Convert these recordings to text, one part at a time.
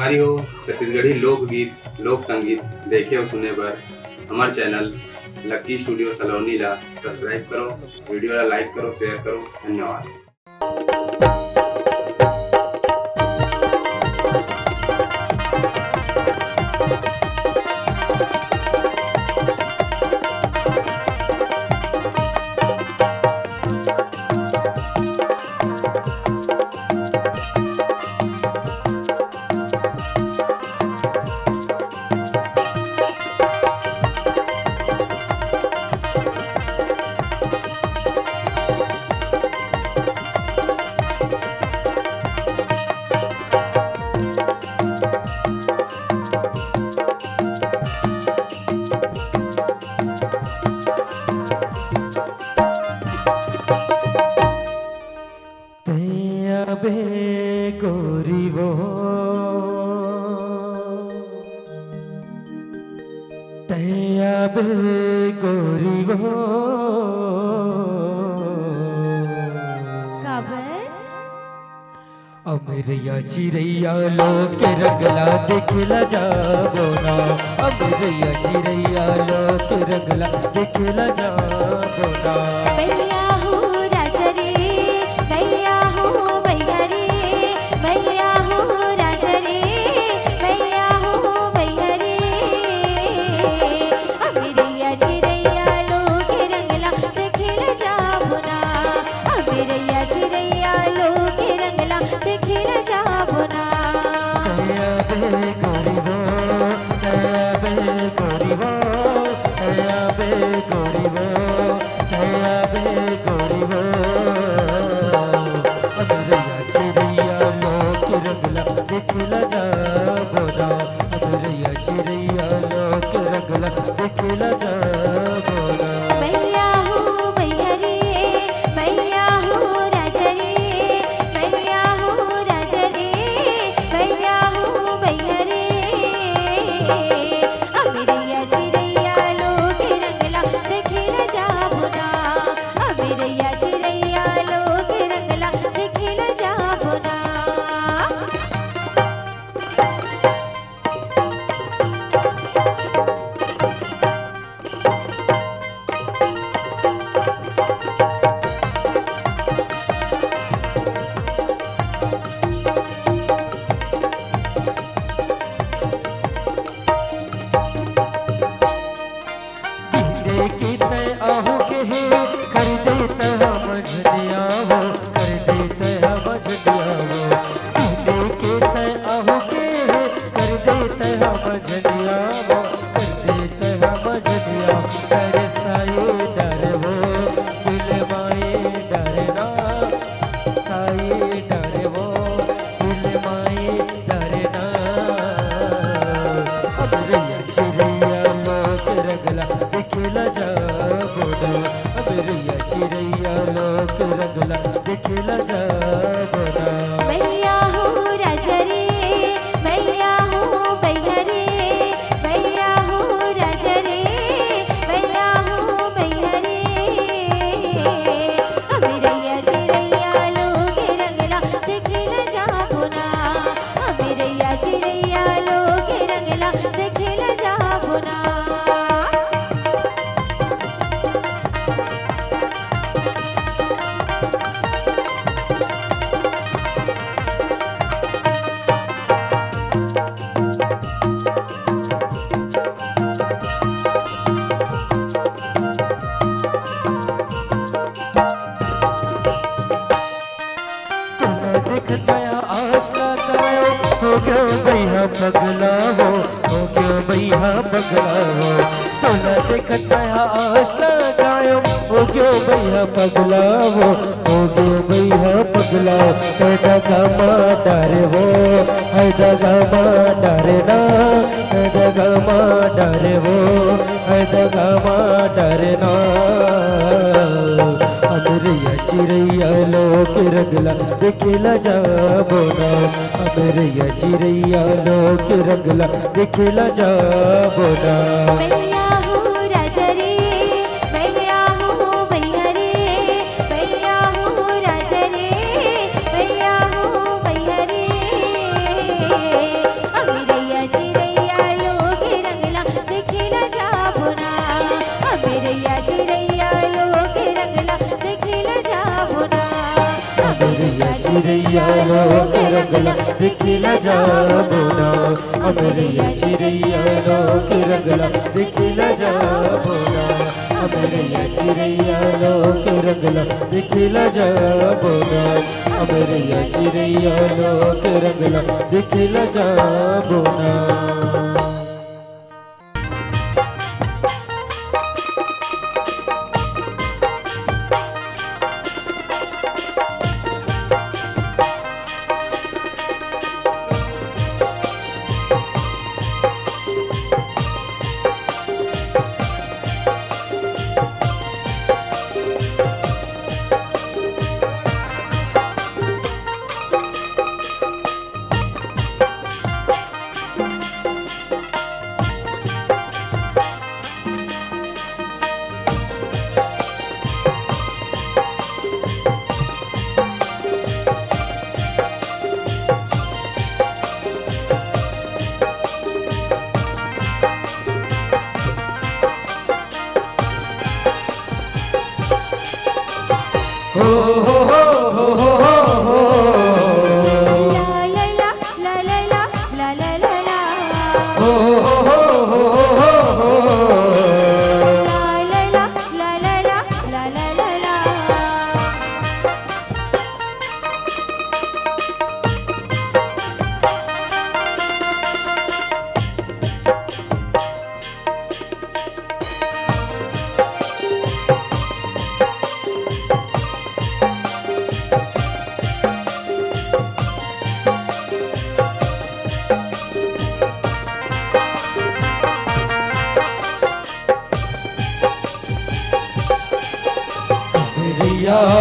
तुम्हारी हो छत्तीसगढ़ी लोकगीत लोक संगीत देखे और सुने पर हमारे चैनल लकी स्टूडियो सलोनी ला सब्सक्राइब करो, वीडियो ला लाइक करो, शेयर करो। धन्यवाद। गोरी वो तैया बे गोरी वो अमरिया चिड़ैया लोग रंगला देखला जाबो ना, अमरिया चिड़ैया लोग रंगला देखला जाबो ना। मैया हो राजा रे, मैया हो मैया रे, मैया हो राजा रे, मैया हो मैया रे। अमरिया चिड़ैया लोग रंगला देखला जाबो ना, अमरिया चिड़ैया लोग रंगला देखला जाबो ना। तैया बे गोरी वो, तैया बे गोरी वो, तैया बे गोरी वो, अमरिया चिड़ैया लोग रंगला देखला जाबो ना, अमरिया चिड़ैया लोग रंगला देखला जाबो ना। मैया हो मैया रे, मैया हो राजा रे, मैया हो राजा रे, मैया हो मैया रे। अमरिया चिड़ैया लोग रंगला देखला जाबो ना, अमरिया चिड़ैया लोग रंगला देखला जाबो ना। कितने आहू के हैं कर देता समझ दिया हो, कर देता समझ दिया हो। कितने आहू के हैं कर देता समझ दिया हो, कर देता समझ दिया। डर साए डर हो दिल माए डरना, साए डर हो दिल माए डरना। अमरिया चिड़ैया लोग रंगला देखला जाबो ना, अमरिया चिड़ैया लोग रंगला देखला जाबो ना। मैया हो राजा रे, मैया हो मैया रे, मैया हो राजा रे, मैया हो मैया रे। अमरिया चिड़ैया लोग रंगला देखला जाबो ना, अमरिया चिड़ैया लोग रंगला देखला जाबो ना। देखया आशा गायो हो क्यों भैया पगला हो क्यों भैया पगला हो। तोला देखया आशा गायो हो क्यों भैया पगला हो क्यों भैया पगला। दगा माँ डरे हो दगा माँ डरे ना, दगा माँ डरे हो दगा माँ डरे ना। अमरिया चिड़ैया लोग रंगला देखला जाबो ना, अमरिया चिड़ैया लोग रंगला देखला जाबो ना। मैया हो राजा रे, मैया हो मैया रे, मैया हो राजा रे, मैया हो मैया रे। चिड़ैया लोग रंगला देखिला जाबोना अमरिया चिड़ैया लोग रंगला देखिला जाबोना अमरिया चिड़ैया लोग रंगला देखिला जाबोना अमरिया चिड़ैया लोग रंगला देखिला जाबोना।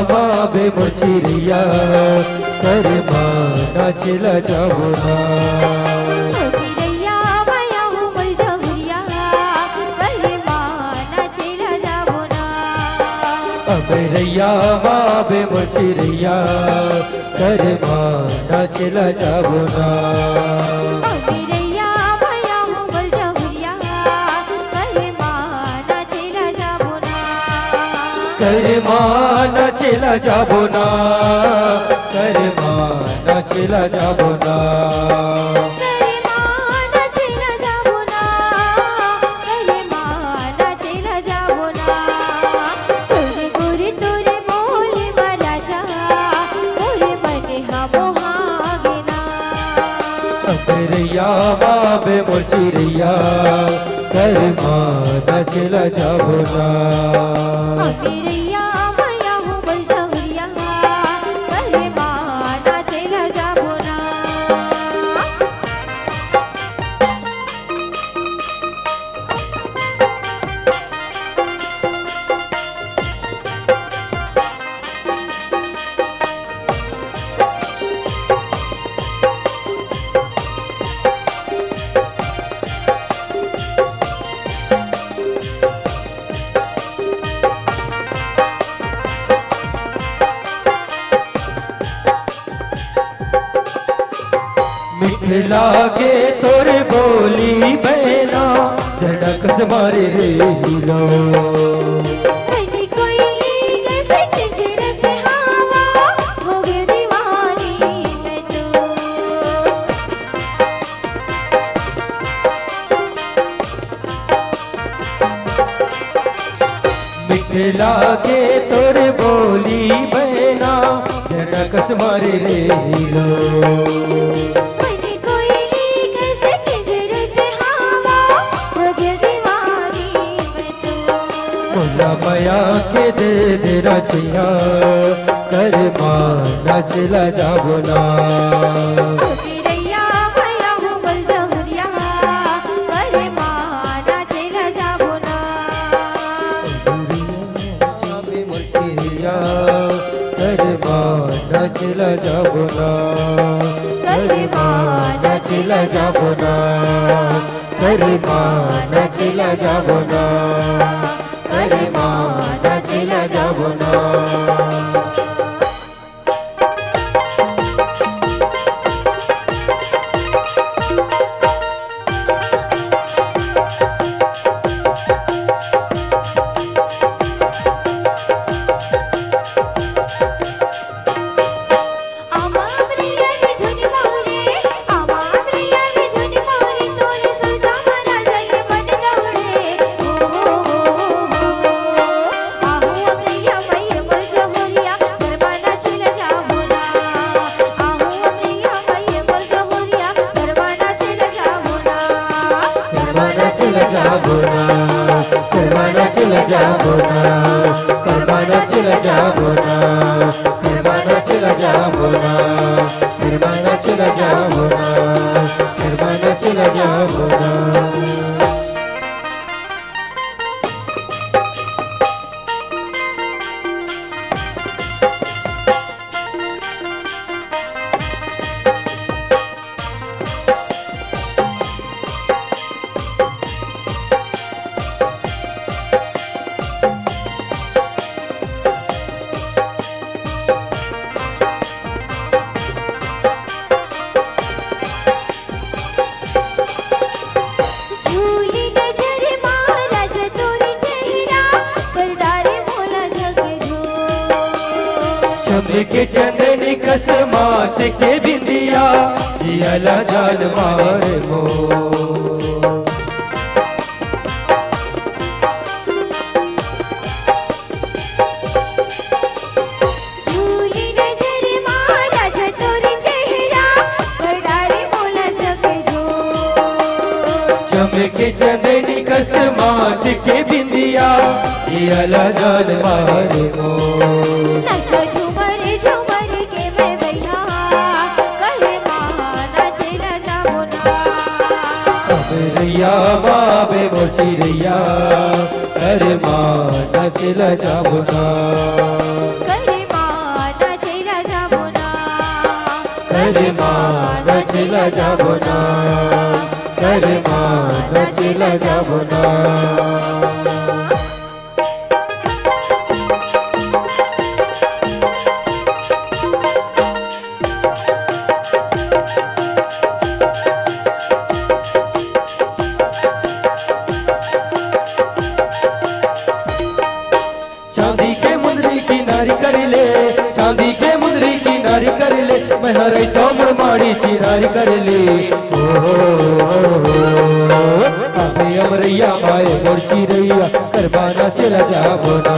बाबे मचिरिया कर माना चिला जाबोना पिरैया माया हो मर जहुरिया कर माना चिला जाबोना अमरैया बाबे मचिरिया कर माना चिला जाबोना पिरैया माया हो मर जहुरिया कर माना चिला जाबोना कर माना चिला जाबोना कर माना चिला जाबोना करे माना चिला जाबोना करे माना चिला जाबोना तोरे गोरे तोरे बोले महाराजा बोले मने हमो हागेना अमरैया बाबे मोचिरिया कर माना चिला जाबोना पिरैया माया हो मर जहुरिया करे माना चिला जाबोना लागे तोरे बोली बहना झड़क से मारे रे हिलो कहीं कोयली कैसे किंजरत हवा हो गई दीवानी मैं तो मिठे लागे तोरे बोली बहना झड़क से मारे रे हिलो माया के दे दे रचिया कर माना चिला जाबोना पिरैया माया हो मर जहुरिया करे माना चिला जाबोना मोचिरिया कर माना चिला जाबोना कर माना चिला जाबोना कर माना चिला जाबोना कर माना चिला जाबोना। चला जाबो ना, करवाना चला जाबो ना, करवाना चला जाबो ना, करवाना चला जाबो ना। के चंदनी कसमात के बिंदिया जियाला जान मार मो, झूली नजर मारा तोरी चेहरा करडारे मोला जग जो, चमके चंदनी कसमात के बिंदिया जियाला जान मार मो। रैया बाबे मोची रैया अरे माँ नचला जाबो ना, करे माँ नचला जाबो ना, करे माँ नचला जाबो ना, करे माँ नचला जाबो ना। चांदी के मुंदरी की नारी कर ले, चांदी के मुंदरी की नारी कर ले, मैं हरे तो मुड़माड़ी चिनारी कर ले। आबे अमरैया माए मोर चिरैया करवाना चला जाबो ना,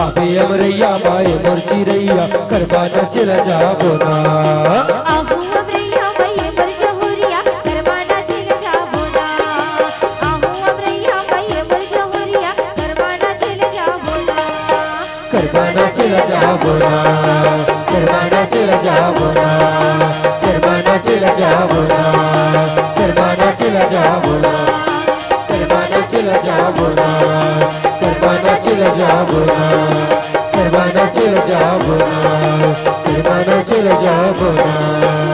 आबे अमरैया माए मोर चिरैया करवाना चला जाबो ना। आहू अमरैया माए मोर जोहरिया करवाना चला जाबो ना, आहू अमरैया माए मोर जोहरिया करवाना चला जाबो ना, करवाना चला जाबो ना, करवाना चला जाबो ना, करवाना चला जाबो ना, करवाना चला जाबो ना, करवाना चला जाबो ना, करवाना चला जाबो ना, करवाना चला जाबो ना, करवाना चला जाबो ना।